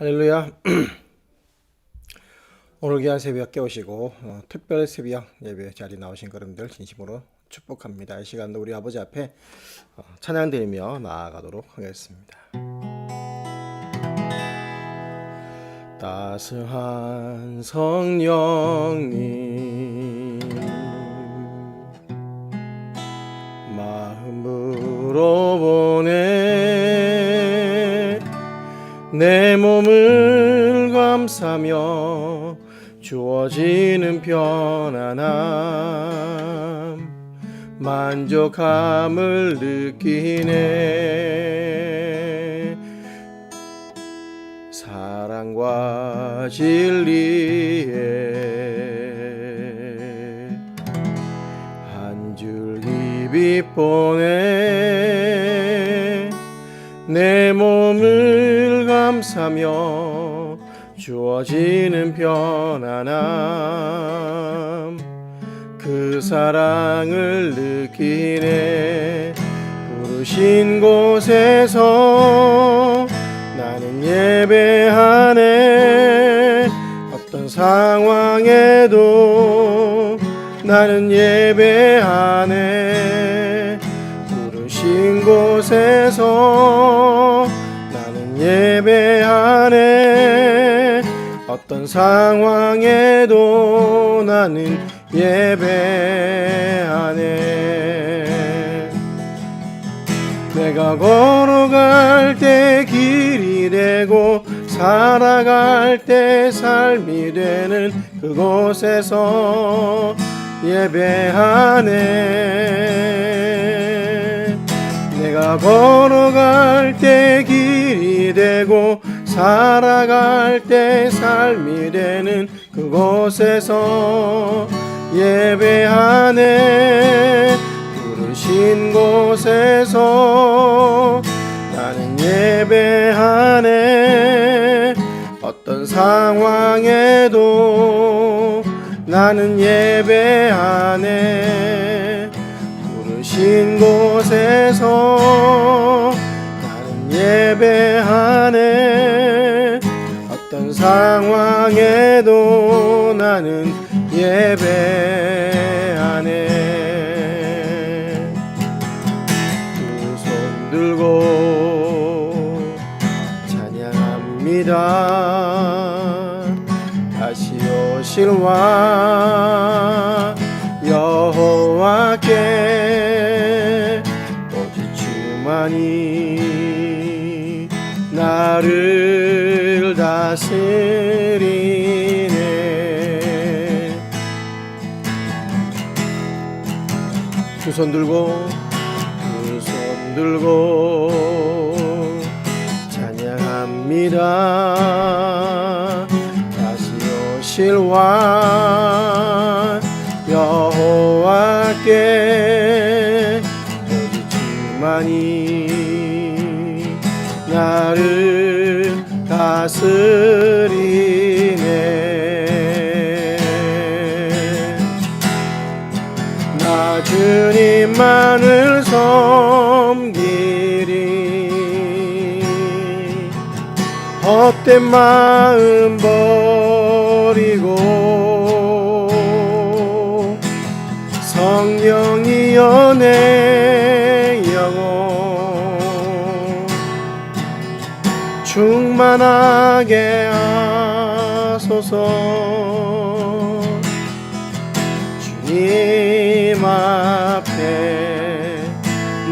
할렐루야. 오늘 귀한 새벽 깨우시고 특별 새벽 예배 자리 나오신 여러분들 진심으로 축복합니다. 이 시간도 우리 아버지 앞에 찬양드리며 나아가도록 하겠습니다. 따스한 성령님 마음으로 보내 내 몸을 감싸며 주어지는 편안함 만족함을 느끼네. 사랑과 진리에 한 줄기 빛 보내 내 몸을 감싸며 주어지는 편안함 그 사랑을 느끼네. 부르신 곳에서 나는 예배하네. 어떤 상황에도 나는 예배하네. 부르신 곳에서 나는 예배하네. 어떤 상황에도 나는 예배하네. 내가 걸어갈 때 길이 되고 살아갈 때 삶이 되는 그곳에서 예배하네. 내가 걸어갈 때 길이 되고 살아갈 때 삶이 되는 그곳에서 예배하네. 부르신 곳에서 나는 예배하네. 어떤 상황에도 나는 예배하네. 부르신 곳에서 나는 예배하네. 어떤 상황에도 나는 예배하네. 두 손 들고 찬양합니다. 다시 오실 왕 여호와께 오직 주만이 나를 다스리네. 두 손 들고 찬양합니다. 다시 오실 왕 여호와께 오직 주만이 나를 다스리네. 나 주님만을 섬기리. 헛된 마음 버리고 성령이여 내 영혼 충만하게 하소서. 주님 앞에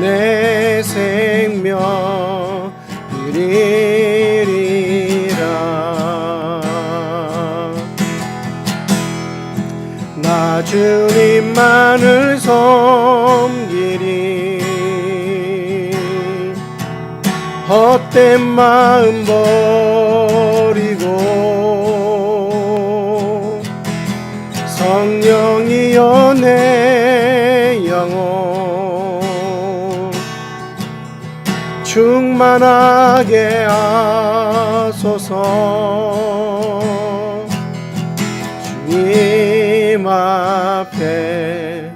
내 생명 드리리라. 나 주님만을 섬기리. 헛된 마음 버리고 성령이여 내 영혼 충만하게 하소서. 주님 앞에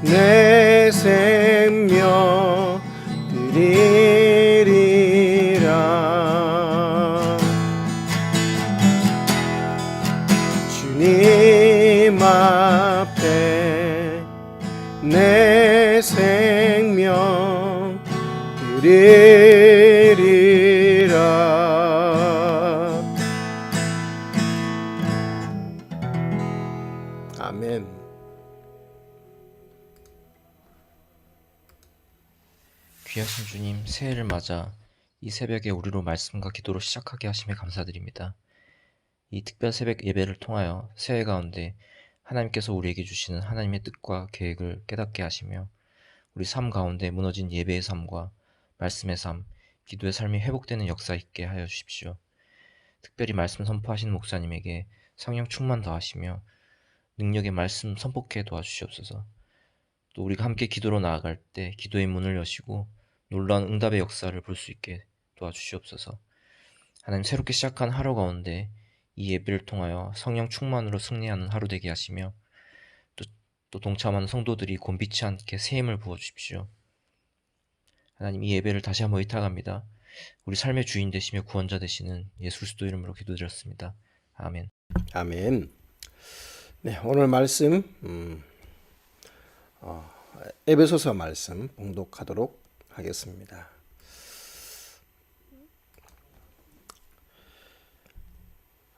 내 생명 드리리라. 내 생명 드리리라. 아멘. 귀하신 주님, 새해를 맞아 이 새벽에 우리로 말씀과 기도로 시작하게 하심에 감사드립니다. 이 특별 새벽 예배를 통하여 새해 가운데 하나님께서 우리에게 주시는 하나님의 뜻과 계획을 깨닫게 하시며 우리 삶 가운데 무너진 예배의 삶과 말씀의 삶, 기도의 삶이 회복되는 역사 있게 하여 주십시오. 특별히 말씀 선포하시는 목사님에게 성령 충만 더하시며 능력의 말씀 선포케 도와주시옵소서. 또 우리가 함께 기도로 나아갈 때 기도의 문을 여시고 놀라운 응답의 역사를 볼 수 있게 도와주시옵소서. 하나님, 새롭게 시작한 하루 가운데 이 예배를 통하여 성령 충만으로 승리하는 하루 되게 하시며 또 동참하는 성도들이 곤비치 않게 새 힘을 부어주십시오. 하나님, 이 예배를 다시 한번 의탁합니다. 우리 삶의 주인 되시며 구원자 되시는 예수 그리스도 이름으로 기도드렸습니다. 아멘. 아멘. 네, 오늘 말씀 에베소서 말씀 봉독하도록 하겠습니다.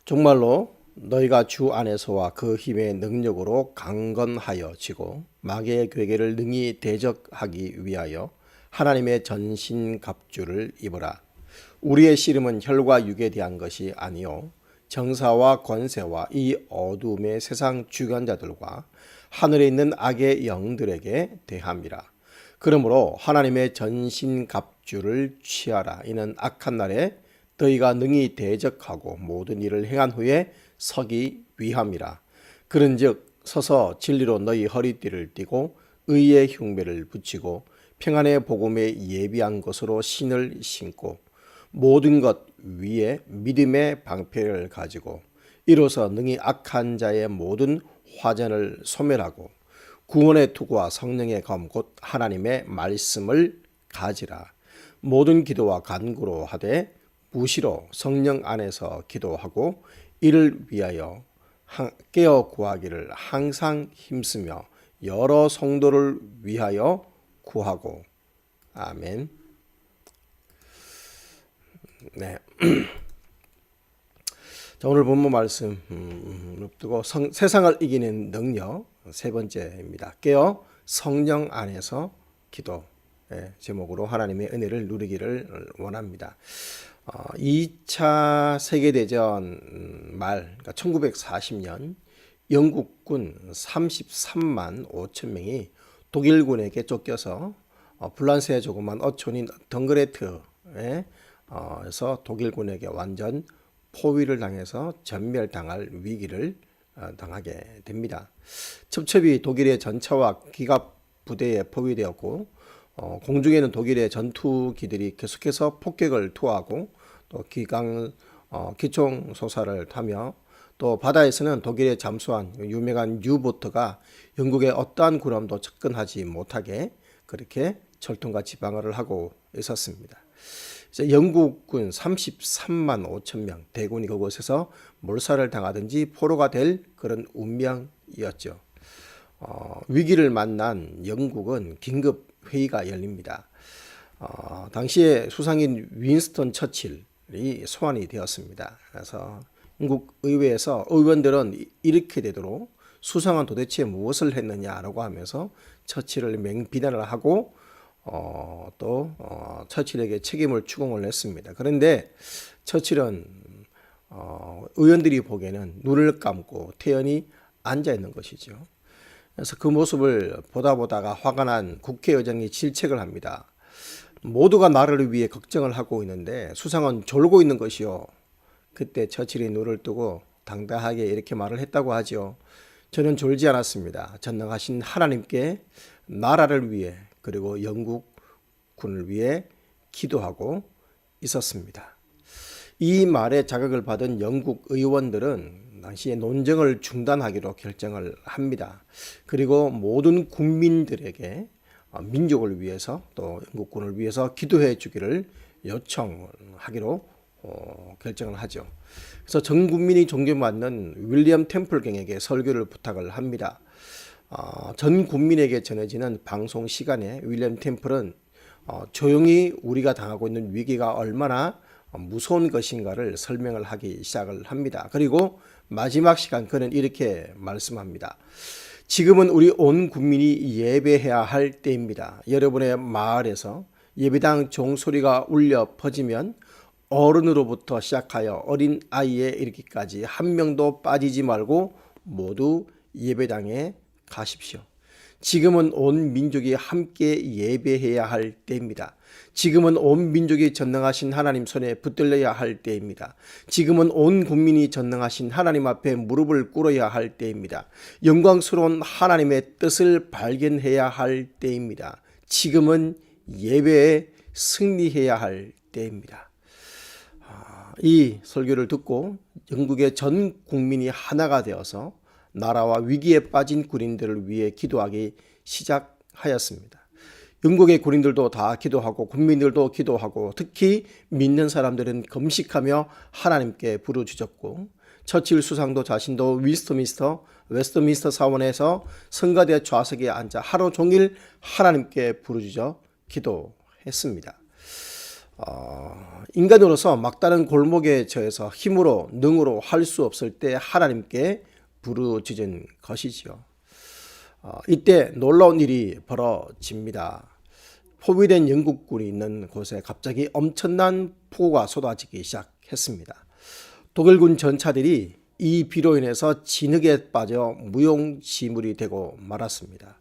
정말로 너희가 주 안에서와 그 힘의 능력으로 강건하여 지고 마귀의 괴계를 능히 대적하기 위하여 하나님의 전신갑주를 입으라. 우리의 씨름은 혈과 육에 대한 것이 아니요 정사와 권세와 이 어둠의 세상 주관자들과 하늘에 있는 악의 영들에게 대함이라. 그러므로 하나님의 전신갑주를 취하라. 이는 악한 날에 너희가 능히 대적하고 모든 일을 행한 후에 서기 위함이라. 그런즉 서서 진리로 너희 허리띠를 띠고 의의 흉배를 붙이고 평안의 복음에 예비한 것으로 신을 신고 모든 것 위에 믿음의 방패를 가지고 이로써 능히 악한 자의 모든 화전을 소멸하고 구원의 투구와 성령의 검 곧 하나님의 말씀을 가지라. 모든 기도와 간구로 하되 무시로 성령 안에서 기도하고 이를 위하여 깨어 구하기를 항상 힘쓰며 여러 성도를 위하여 구하고. 아멘. 네. 자, 오늘 본문 말씀 두고 세상을 이기는 능력 세 번째입니다. 깨어 성령 안에서 기도. 제목으로 하나님의 은혜를 누리기를 원합니다. 2차 세계대전 말, 그러니까 1940년 영국군 33만 5천 명이 독일군에게 쫓겨서 불란스의 조그만 어촌인 덩그레트에서 독일군에게 완전 포위를 당해서 전멸당할 위기를 당하게 됩니다. 첩첩이 독일의 전차와 기갑 부대에 포위되었고 공중에는 독일의 전투기들이 계속해서 폭격을 투하하고 또 기총 소사를 타며 또 바다에서는 독일의 잠수함 유명한 유보트가 영국의 어떠한 군함도 접근하지 못하게 그렇게 철통과 지방을 하고 있었습니다. 이제 영국군 33만 5천 명 대군이 그곳에서 몰살을 당하든지 포로가 될 그런 운명이었죠. 위기를 만난 영국은 긴급 회의가 열립니다. 당시에 수상인 윈스턴 처칠이 소환이 되었습니다. 그래서 영국 의회에서 의원들은 이렇게 되도록 수상은 도대체 무엇을 했느냐라고 하면서 처칠을 맹비난을 하고 또 처칠에게 책임을 추궁을 했습니다. 그런데 처칠은 의원들이 보기에는 눈을 감고 태연히 앉아 있는 것이죠. 그래서 그 모습을 보다가 화가 난 국회의장이 질책을 합니다. 모두가 나를 위해 걱정을 하고 있는데 수상은 졸고 있는 것이요. 그때 처칠이 눈을 뜨고 당당하게 이렇게 말을 했다고 하죠. 저는 졸지 않았습니다. 전능하신 하나님께 나라를 위해 그리고 영국군을 위해 기도하고 있었습니다. 이 말에 자극을 받은 영국 의원들은 당시에 논쟁을 중단하기로 결정을 합니다. 그리고 모든 국민들에게 민족을 위해서 또 영국군을 위해서 기도해 주기를 요청하기로 결정을 하죠. 그래서 전 국민이 존경받는 윌리엄 템플경에게 설교를 부탁을 합니다. 전 국민에게 전해지는 방송 시간에 윌리엄 템플은 조용히 우리가 당하고 있는 위기가 얼마나 무서운 것인가를 설명을 하기 시작을 합니다. 그리고 마지막 시간 그는 이렇게 말씀합니다. 지금은 우리 온 국민이 예배해야 할 때입니다. 여러분의 마을에서 예배당 종소리가 울려 퍼지면 어른으로부터 시작하여 어린 아이에 이르기까지 한 명도 빠지지 말고 모두 예배당에 가십시오. 지금은 온 민족이 함께 예배해야 할 때입니다. 지금은 온 민족이 전능하신 하나님 손에 붙들려야 할 때입니다. 지금은 온 국민이 전능하신 하나님 앞에 무릎을 꿇어야 할 때입니다. 영광스러운 하나님의 뜻을 발견해야 할 때입니다. 지금은 예배에 승리해야 할 때입니다. 이 설교를 듣고 영국의 전 국민이 하나가 되어서 나라와 위기에 빠진 군인들을 위해 기도하기 시작하였습니다. 영국의 군인들도 다 기도하고 국민들도 기도하고 특히 믿는 사람들은 금식하며 하나님께 부르짖었고 처칠 수상도 자신도 웨스트민스터 사원에서 성가대 좌석에 앉아 하루 종일 하나님께 부르짖어 기도했습니다. 인간으로서 막다른 골목에 처해서 힘으로 능으로 할 수 없을 때 하나님께 부르짖은 것이지요. 이때 놀라운 일이 벌어집니다. 포위된 영국군이 있는 곳에 갑자기 엄청난 폭우가 쏟아지기 시작했습니다. 독일군 전차들이 이 비로 인해서 진흙에 빠져 무용지물이 되고 말았습니다.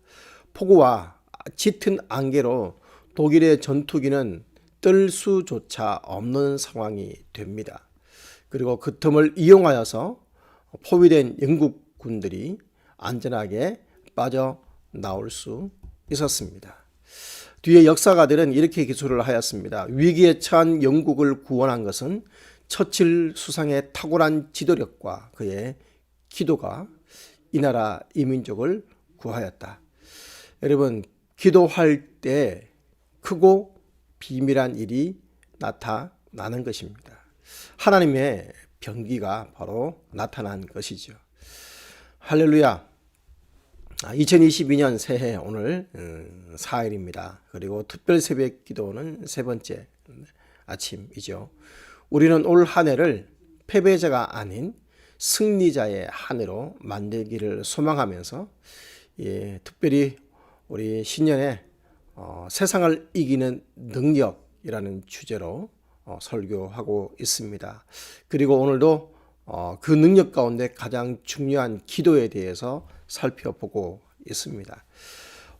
폭우와 짙은 안개로 독일의 전투기는 뜰 수조차 없는 상황이 됩니다. 그리고 그 틈을 이용하여서 포위된 영국 군들이 안전하게 빠져나올 수 있었습니다. 뒤에 역사가들은 이렇게 기술을 하였습니다. 위기에 처한 영국을 구원한 것은 처칠 수상의 탁월한 지도력과 그의 기도가 이 나라 이 민족을 구하였다. 여러분, 기도할 때 크고 비밀한 일이 나타나는 것입니다. 하나님의 병기가 바로 나타난 것이죠. 할렐루야. 2022년 새해 오늘 4일입니다. 그리고 특별 새벽 기도는 세 번째 아침이죠. 우리는 올 한 해를 패배자가 아닌 승리자의 한 해로 만들기를 소망하면서 특별히 우리 신년에 세상을 이기는 능력이라는 주제로 설교하고 있습니다. 그리고 오늘도 그 능력 가운데 가장 중요한 기도에 대해서 살펴보고 있습니다.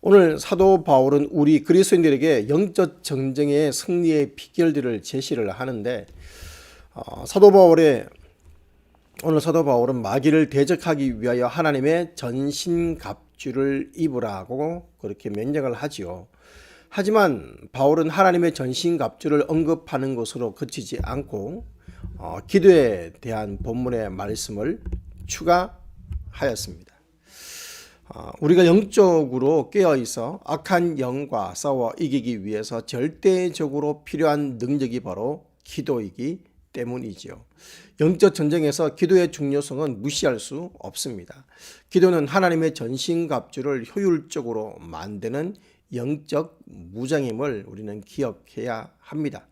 오늘 사도 바울은 우리 그리스도인들에게 영적 전쟁의 승리의 비결들을 제시를 하는데 오늘 사도 바울은 마귀를 대적하기 위하여 하나님의 전신갑주를 입으라고 그렇게 명령을 하지요. 하지만 바울은 하나님의 전신갑주를 언급하는 것으로 그치지 않고 기도에 대한 본문의 말씀을 추가하였습니다. 우리가 영적으로 깨어있어 악한 영과 싸워 이기기 위해서 절대적으로 필요한 능력이 바로 기도이기 때문이지요. 영적 전쟁에서 기도의 중요성은 무시할 수 없습니다. 기도는 하나님의 전신갑주를 효율적으로 만드는 영적 무장임을 우리는 기억해야 합니다.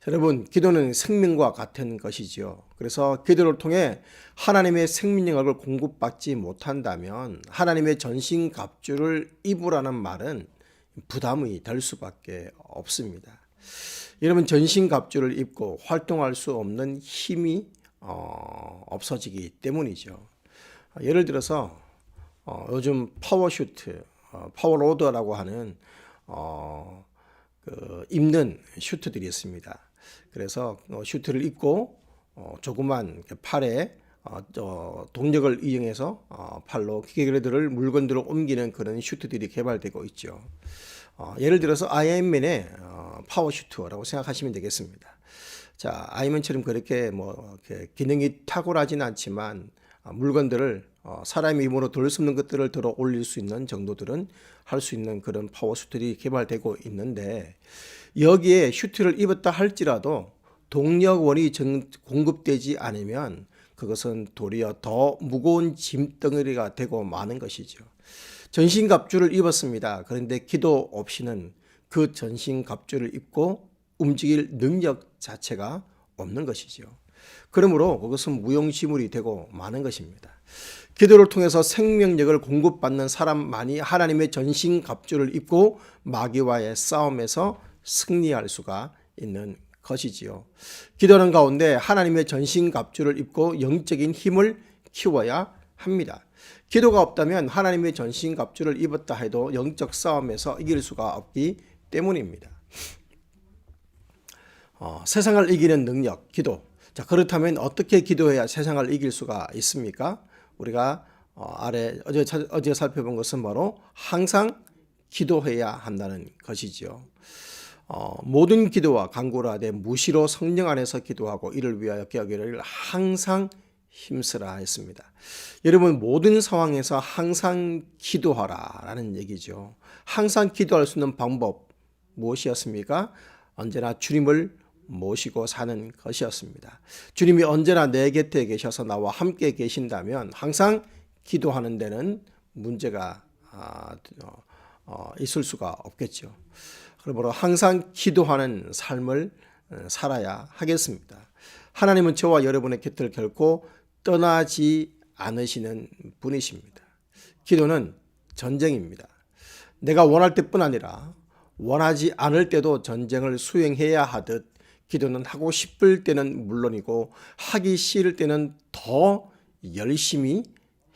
여러분, 기도는 생명과 같은 것이지요. 그래서 기도를 통해 하나님의 생명력을 공급받지 못한다면 하나님의 전신갑주를 입으라는 말은 부담이 될 수밖에 없습니다. 여러분, 전신갑주를 입고 활동할 수 없는 힘이 없어지기 때문이죠. 예를 들어서 요즘 파워슈트, 파워로더라고 하는 입는 슈트들이 있습니다. 그래서 슈트를 입고 조그만 팔에 동력을 이용해서 팔로 기계들을 물건들을 옮기는 그런 슈트들이 개발되고 있죠. 예를 들어서 아이언맨의 파워슈트라고 생각하시면 되겠습니다. 자, 아이언맨처럼 그렇게 기능이 탁월하진 않지만 물건들을 사람의 힘으로 들 수 없는 것들을 들어 올릴 수 있는 정도들은 할 수 있는 그런 파워슈트들이 개발되고 있는데, 여기에 슈트를 입었다 할지라도 동력원이 공급되지 않으면 그것은 도리어 더 무거운 짐덩어리가 되고 마는 것이죠. 전신갑주를 입었습니다. 그런데 기도 없이는 그 전신갑주를 입고 움직일 능력 자체가 없는 것이지요. 그러므로 그것은 무용지물이 되고 마는 것입니다. 기도를 통해서 생명력을 공급받는 사람만이 하나님의 전신갑주를 입고 마귀와의 싸움에서 승리할 수가 있는 것이지요. 기도하는 가운데 하나님의 전신갑주를 입고 영적인 힘을 키워야 합니다. 기도가 없다면 하나님의 전신갑주를 입었다 해도 영적 싸움에서 이길 수가 없기 때문입니다. 세상을 이기는 능력, 기도. 자, 그렇다면 어떻게 기도해야 세상을 이길 수가 있습니까? 우리가 어제 살펴본 것은 바로 항상 기도해야 한다는 것이지요. 모든 기도와 간구를 하되 무시로 성령 안에서 기도하고 이를 위하여 기하기를 항상 힘쓰라 했습니다. 여러분, 모든 상황에서 항상 기도하라라는 얘기죠. 항상 기도할 수 있는 방법 무엇이었습니까? 언제나 주님을 모시고 사는 것이었습니다. 주님이 언제나 내 곁에 계셔서 나와 함께 계신다면 항상 기도하는 데는 문제가 있을 수가 없겠죠. 그러므로 항상 기도하는 삶을 살아야 하겠습니다. 하나님은 저와 여러분의 곁을 결코 떠나지 않으시는 분이십니다. 기도는 전쟁입니다. 내가 원할 때뿐 아니라 원하지 않을 때도 전쟁을 수행해야 하듯 기도는 하고 싶을 때는 물론이고 하기 싫을 때는 더 열심히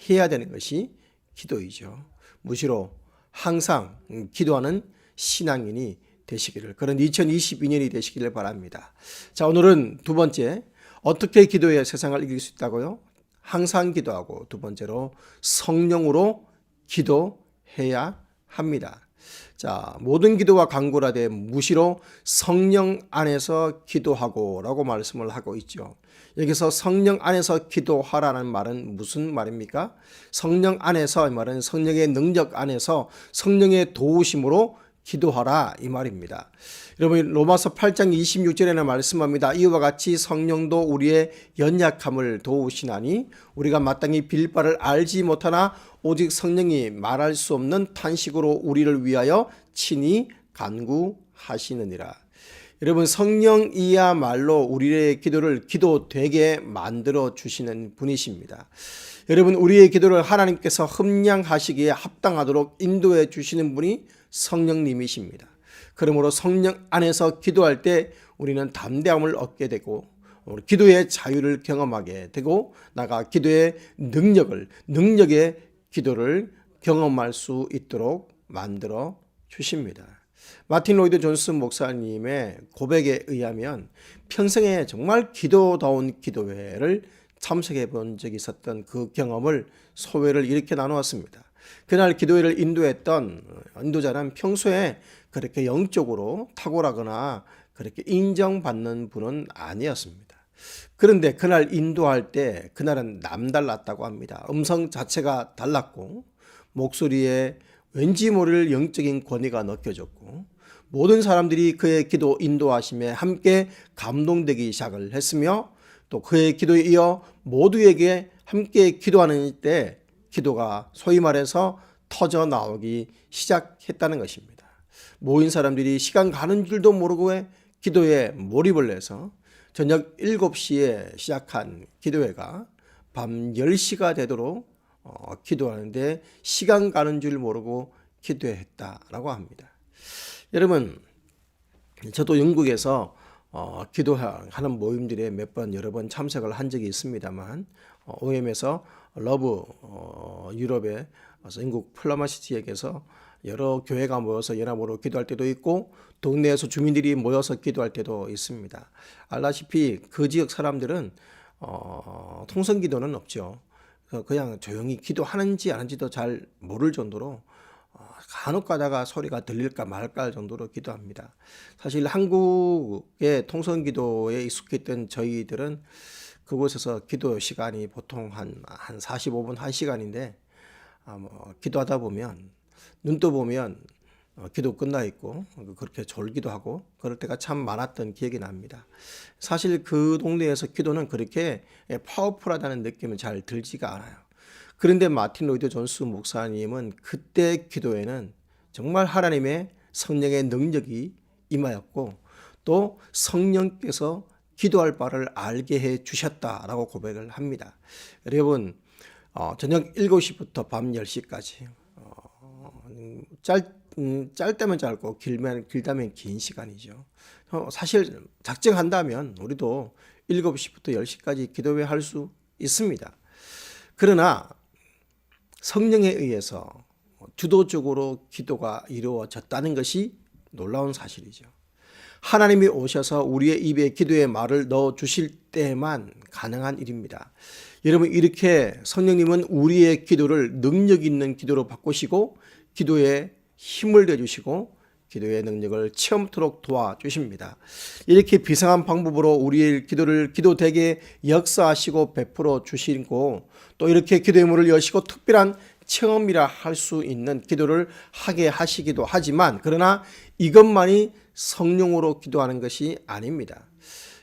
해야 되는 것이 기도이죠. 무시로 항상 기도하는 신앙인이 되시기를, 그런 2022년이 되시기를 바랍니다. 자, 오늘은 두 번째, 어떻게 기도해야 세상을 이길 수 있다고요? 항상 기도하고, 두 번째로 성령으로 기도해야 합니다. 자, 모든 기도와 간구를 하되 무시로 성령 안에서 기도하고 라고 말씀을 하고 있죠. 여기서 성령 안에서 기도하라는 말은 무슨 말입니까? 성령 안에서, 이 말은 성령의 능력 안에서 성령의 도우심으로 기도하라 이 말입니다. 여러분, 로마서 8장 26절에는 말씀합니다. 이와 같이 성령도 우리의 연약함을 도우시나니 우리가 마땅히 빌 바를 알지 못하나 오직 성령이 말할 수 없는 탄식으로 우리를 위하여 친히 간구하시느니라. 여러분, 성령이야말로 우리의 기도를 기도되게 만들어 주시는 분이십니다. 여러분, 우리의 기도를 하나님께서 흠량하시기에 합당하도록 인도해 주시는 분이 성령님이십니다. 그러므로 성령 안에서 기도할 때 우리는 담대함을 얻게 되고 기도의 자유를 경험하게 되고 나가 기도의 능력의 기도를 경험할 수 있도록 만들어 주십니다. 마틴 로이드 존스 목사님의 고백에 의하면 평생에 정말 기도다운 기도회를 참석해 본 적이 있었던 그 경험을 소회를 이렇게 나누었습니다. 그날 기도회를 인도했던 인도자는 평소에 그렇게 영적으로 탁월하거나 그렇게 인정받는 분은 아니었습니다. 그런데 그날 인도할 때 그날은 남달랐다고 합니다. 음성 자체가 달랐고 목소리에 왠지 모를 영적인 권위가 느껴졌고 모든 사람들이 그의 기도 인도하심에 함께 감동되기 시작을 했으며 또 그의 기도에 이어 모두에게 함께 기도하는 때 기도가 소위 말해서 터져 나오기 시작했다는 것입니다. 모인 사람들이 시간 가는 줄도 모르고 기도에 몰입을 해서 저녁 7시에 시작한 기도회가 밤 10시가 되도록 기도하는데 시간 가는 줄 모르고 기도했다라고 합니다. 여러분, 저도 영국에서 기도하는 모임들에 여러 번 참석을 한 적이 있습니다만 OM에서 러브 유럽의 영국 플라마시티역에서 여러 교회가 모여서 연합으로 기도할 때도 있고 동네에서 주민들이 모여서 기도할 때도 있습니다. 알다시피 그 지역 사람들은 통성 기도는 없죠. 그냥 조용히 기도하는지 안 하는지도 잘 모를 정도로 간혹 가다가 소리가 들릴까 말까 할 정도로 기도합니다. 사실 한국의 통성 기도에 익숙했던 저희들은 그곳에서 기도 시간이 보통 한 45분, 1시간인데 기도하다 보면 눈 떠보면 기도 끝나 있고 그렇게 졸기도 하고 그럴 때가 참 많았던 기억이 납니다. 사실 그 동네에서 기도는 그렇게 파워풀하다는 느낌은 잘 들지가 않아요. 그런데 마틴 로이드 존스 목사님은 그때 기도에는 정말 하나님의 성령의 능력이 임하였고 또 성령께서 기도할 바를 알게 해 주셨다라고 고백을 합니다. 여러분 저녁 7시부터 밤 10시까지 짧다면 짧고 길다면 긴 시간이죠. 사실 작정한다면 우리도 7시부터 10시까지 기도회 할 수 있습니다. 그러나 성령에 의해서 주도적으로 기도가 이루어졌다는 것이 놀라운 사실이죠. 하나님이 오셔서 우리의 입에 기도의 말을 넣어 주실 때만 가능한 일입니다. 여러분 이렇게 성령님은 우리의 기도를 능력 있는 기도로 바꾸시고 기도에 힘을 내주시고 기도의 능력을 체험토록 도와주십니다. 이렇게 비상한 방법으로 우리의 기도를 기도되게 역사하시고 베풀어 주시고 또 이렇게 기도의 문을 여시고 특별한 체험이라 할 수 있는 기도를 하게 하시기도 하지만 그러나 이것만이 성령으로 기도하는 것이 아닙니다.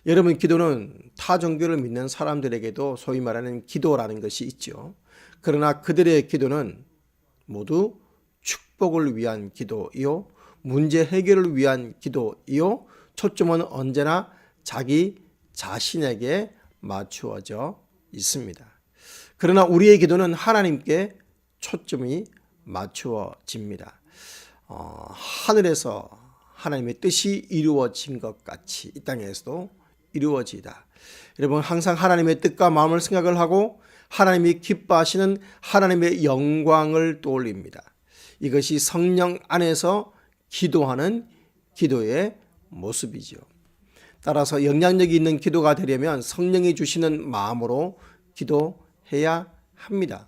여러분 기도는 타 종교를 믿는 사람들에게도 소위 말하는 기도라는 것이 있죠. 그러나 그들의 기도는 모두 축복을 위한 기도이요 문제 해결을 위한 기도이요 초점은 언제나 자기 자신에게 맞추어져 있습니다. 그러나 우리의 기도는 하나님께 초점이 맞추어집니다. 하늘에서 하나님의 뜻이 이루어진 것 같이 이 땅에서도 이루어지다. 여러분 항상 하나님의 뜻과 마음을 생각을 하고 하나님이 기뻐하시는 하나님의 영광을 떠올립니다. 이것이 성령 안에서 기도하는 기도의 모습이죠. 따라서 영향력이 있는 기도가 되려면 성령이 주시는 마음으로 기도해야 합니다.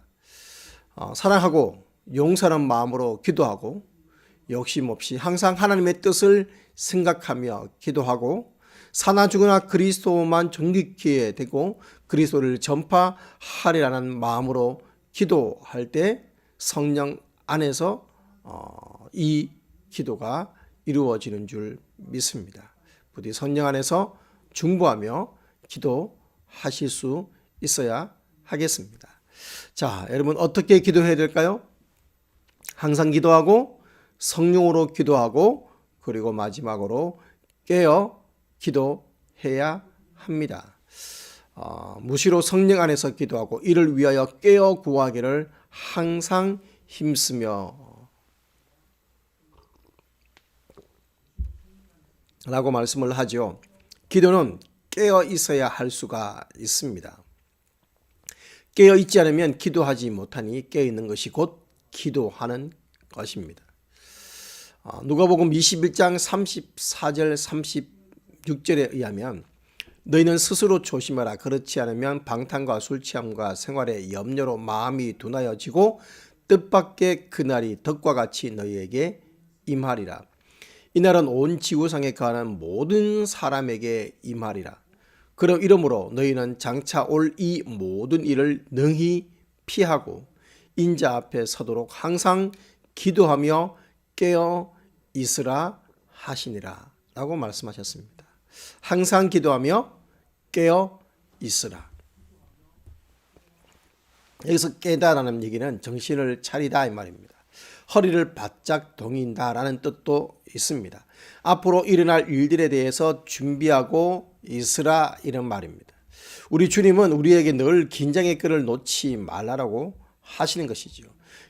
사랑하고 용서하는 마음으로 기도하고 욕심 없이 항상 하나님의 뜻을 생각하며 기도하고 사나 죽으나 그리스도만 존귀케 되고 그리스도를 전파하리라는 마음으로 기도할 때 성령 안에서 이 기도가 이루어지는 줄 믿습니다. 부디 성령 안에서 중보하며 기도하실 수 있어야 하겠습니다. 자, 여러분 어떻게 기도해야 될까요? 항상 기도하고 성령으로 기도하고 그리고 마지막으로 깨어 기도해야 합니다. 무시로 성령 안에서 기도하고 이를 위하여 깨어 구하기를 항상 힘쓰며 라고 말씀을 하죠. 기도는 깨어 있어야 할 수가 있습니다. 깨어 있지 않으면 기도하지 못하니 깨어 있는 것이 곧 기도하는 것입니다. 누가복음 21장 34절 36절에 의하면 너희는 스스로 조심하라. 그렇지 않으면 방탕과 술 취함과 생활의 염려로 마음이 둔하여지고 뜻밖의 그날이 덕과 같이 너희에게 임하리라. 이날은 온 지구상에 거하는 모든 사람에게 임하리라. 그럼 이러므로 너희는 장차 올 이 모든 일을 능히 피하고 인자 앞에 서도록 항상 기도하며 깨어 있으라 하시니라 라고 말씀하셨습니다. 항상 기도하며 깨어 있으라. 여기서 깨다라는 얘기는 정신을 차리다 이 말입니다. 허리를 바짝 동인다라는 뜻도 있습니다. 앞으로 일어날 일들에 대해서 준비하고 있으라 이런 말입니다. 우리 주님은 우리에게 늘 긴장의 끈을 놓지 말라라고 하시는 것이죠.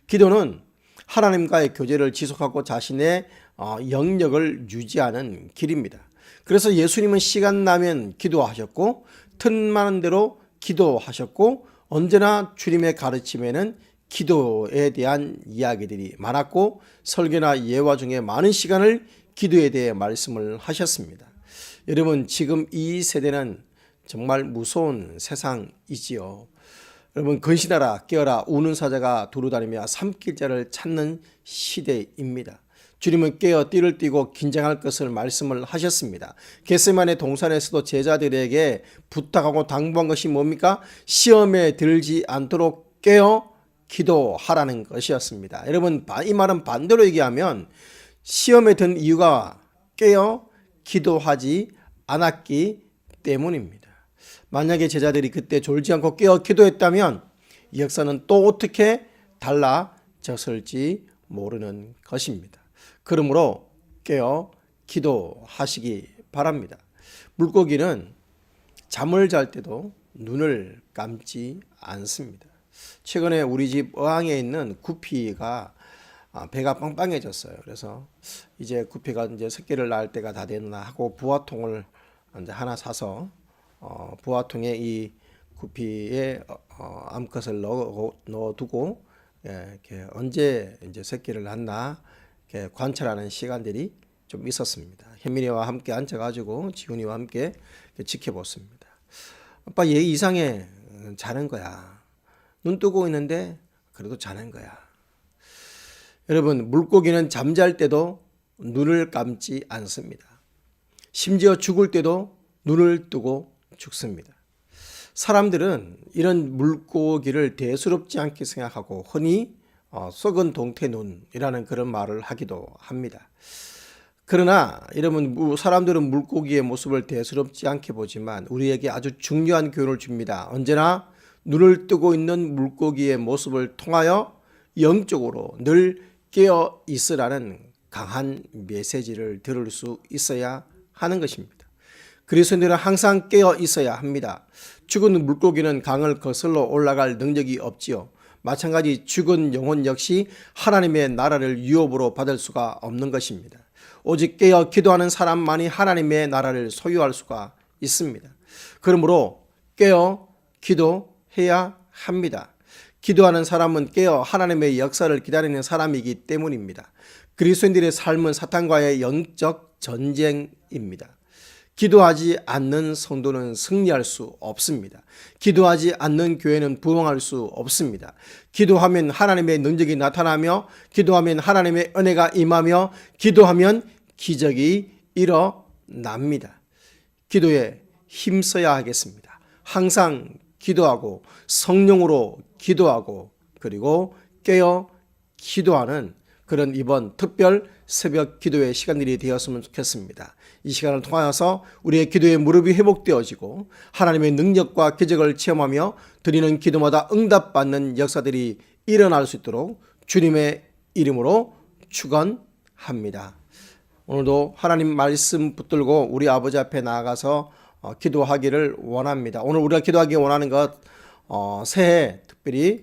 기도는 하나님과의 교제를 지속하고 자신의 영역을 유지하는 길입니다. 그래서 예수님은 시간 나면 기도하셨고 틈나는 대로 기도하셨고 언제나 주님의 가르침에는 기도에 대한 이야기들이 많았고 설교나 예화 중에 많은 시간을 기도에 대해 말씀을 하셨습니다. 여러분 지금 이 세대는 정말 무서운 세상이지요. 여러분 근신하라 깨어라 우는 사자가 두루다니며 삼킬자를 찾는 시대입니다. 주님은 깨어 띠를 띠고 긴장할 것을 말씀을 하셨습니다. 겟세마네 동산에서도 제자들에게 부탁하고 당부한 것이 뭡니까? 시험에 들지 않도록 깨어 기도하라는 것이었습니다. 여러분 이 말은 반대로 얘기하면 시험에 든 이유가 깨어 기도하지 않았기 때문입니다. 만약에 제자들이 그때 졸지 않고 깨어 기도했다면 이 역사는 또 어떻게 달라졌을지 모르는 것입니다. 그러므로 깨어 기도하시기 바랍니다. 물고기는 잠을 잘 때도 눈을 감지 않습니다. 최근에 우리 집 어항에 있는 구피가 배가 빵빵해졌어요. 그래서 이제 구피가 이제 새끼를 낳을 때가 다 됐나 하고 부화통을 이제 하나 사서 부화통에 이 구피의 암컷을 넣어두고 이렇게 언제 이제 새끼를 낳나 이렇게 관찰하는 시간들이 좀 있었습니다. 혜민이와 함께 앉아가지고 지훈이와 함께 지켜봤습니다. 아빠 얘 이상해. 자는 거야. 눈 뜨고 있는데 그래도 자는 거야. 여러분, 물고기는 잠잘 때도 눈을 감지 않습니다. 심지어 죽을 때도 눈을 뜨고 죽습니다. 사람들은 이런 물고기를 대수롭지 않게 생각하고 흔히 썩은 동태눈이라는 그런 말을 하기도 합니다. 그러나 여러분, 사람들은 물고기의 모습을 대수롭지 않게 보지만 우리에게 아주 중요한 교훈을 줍니다. 언제나 눈을 뜨고 있는 물고기의 모습을 통하여 영적으로 늘 깨어 있으라는 강한 메시지를 들을 수 있어야 하는 것입니다. 그리스도인들은 항상 깨어 있어야 합니다. 죽은 물고기는 강을 거슬러 올라갈 능력이 없지요. 마찬가지 죽은 영혼 역시 하나님의 나라를 유업으로 받을 수가 없는 것입니다. 오직 깨어 기도하는 사람만이 하나님의 나라를 소유할 수가 있습니다. 그러므로 깨어 기도해야 합니다. 기도하는 사람은 깨어 하나님의 역사를 기다리는 사람이기 때문입니다. 그리스도인들의 삶은 사탄과의 영적 전쟁입니다. 기도하지 않는 성도는 승리할 수 없습니다. 기도하지 않는 교회는 부흥할 수 없습니다. 기도하면 하나님의 능력이 나타나며, 기도하면 하나님의 은혜가 임하며, 기도하면 기적이 일어납니다. 기도에 힘써야 하겠습니다. 항상 기도하고 성령으로 기도하고 그리고 깨어 기도하는 그런 이번 특별 새벽 기도의 시간들이 되었으면 좋겠습니다. 이 시간을 통하여서 우리의 기도의 무릎이 회복되어지고 하나님의 능력과 기적을 체험하며 드리는 기도마다 응답받는 역사들이 일어날 수 있도록 주님의 이름으로 축원합니다. 오늘도 하나님 말씀 붙들고 우리 아버지 앞에 나아가서 기도하기를 원합니다. 오늘 우리가 기도하기 원하는 것 새해 특별히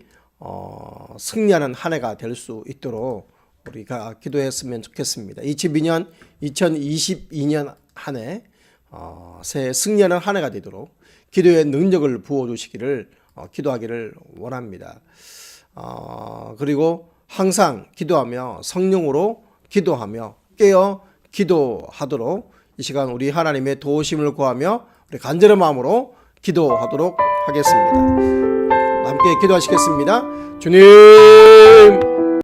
승리하는 한 해가 될 수 있도록 우리가 기도했으면 좋겠습니다. 2022년 한 해 새해 승리하는 한 해가 되도록 기도의 능력을 부어주시기를 기도하기를 원합니다. 그리고 항상 기도하며 성령으로 기도하며 깨어 기도하도록 이 시간 우리 하나님의 도우심을 구하며 우리 간절한 마음으로 기도하도록 하겠습니다. 함께 기도하시겠습니다. 주님